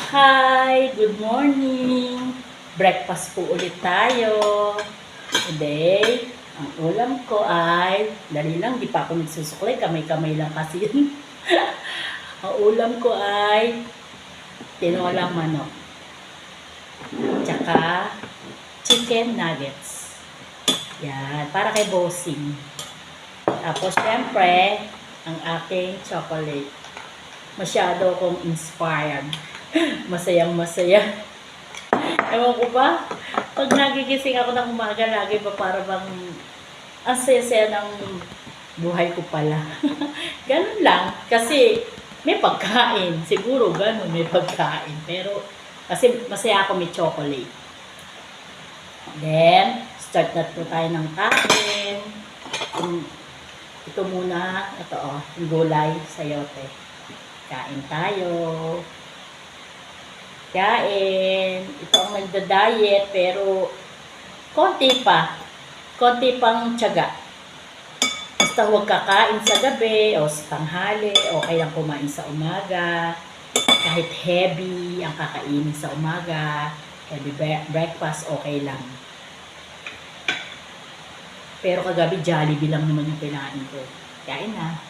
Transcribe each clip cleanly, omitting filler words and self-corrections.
Hi! Good morning! Breakfast po ulit tayo. Today, ang ulam ko ay, dali lang, di pa ako nagsusuklay, kamay-kamay lang kasi yun. Ang ulam ko ay tinolang manok. Tsaka chicken nuggets. Yan, para kay bossing. Tapos, syempre, ang aking chocolate. Masyado akong inspired. Masayang masaya. Ewan ko ba, pag nagigising ako ng umaga, lagi ba para bang ang saya-saya ng buhay ko pala. Ganun lang. Kasi may pagkain. Siguro ganun, may pagkain. Pero kasi masaya ako may chocolate. Then, start na po tayo ng kain. Ito muna, ito yung gulay, sayote. Kain tayo. Kain. Ito ang nagda-diet pero konti pa. Konti pang tiyaga. Basta huwag kakain sa gabi o sa tanghali o kaya kumain sa umaga. Kahit heavy ang kakainin sa umaga, heavy breakfast, okay lang. Pero kagabi Jollibee lang naman yung kinain ko. Kain na.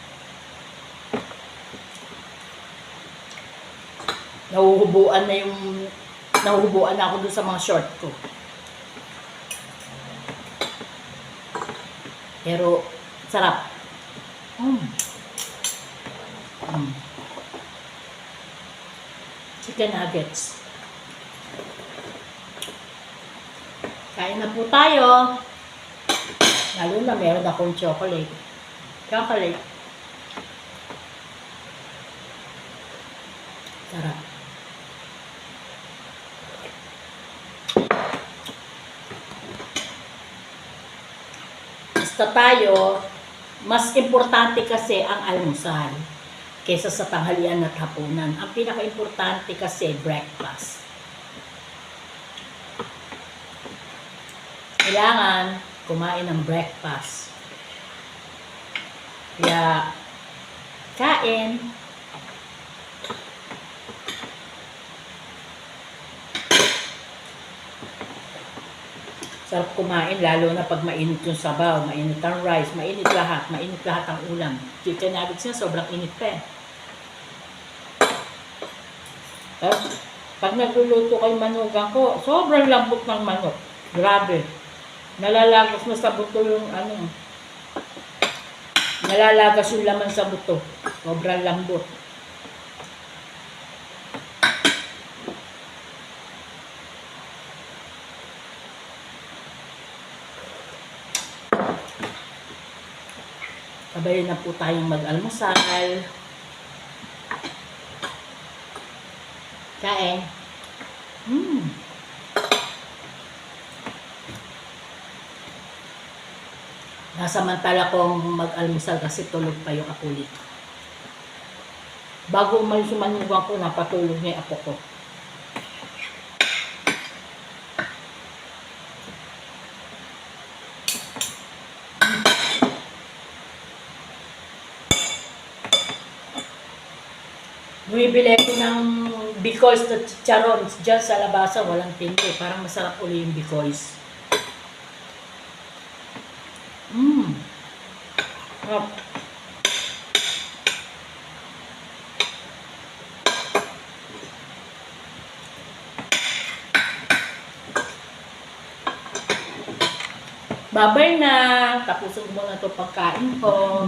Nahuhubuan na ako dun sa mga short ko. Pero, sarap. Chicken nuggets. Kain na po tayo. Lalo na meron akong chocolate. Chocolate. Sarap. Basta tayo, mas importante kasi ang almusal kaysa sa tanghalian at hapunan. Ang pinaka-importante kasi breakfast. Kailangan kumain ng breakfast. Kaya, kain. Sarap kumain, lalo na pag mainit yung sabaw, mainit ang rice, mainit lahat ang ulam. Chicken nuggets niya, sobrang init pa eh. Pag nagluluto kay manugang ko, sobrang lambot ng manok. Grabe. Nalalagos na sa buto yung nalalagas yung laman sa buto. Sobrang lambot. Sabayin na po tayong mag-almusal. Kain. Nasamantala kong mag-almusal kasi tulog pa yung apulit. Bago umalis yung manugang ko, napatulog niya yung apo ko. Bumibili ko ng Bicoys na chicharon dyan sa labasan, walang tinto. Parang masarap uli yung Bicoys. Babay na. Tapusin ko muna ito pagkain ko.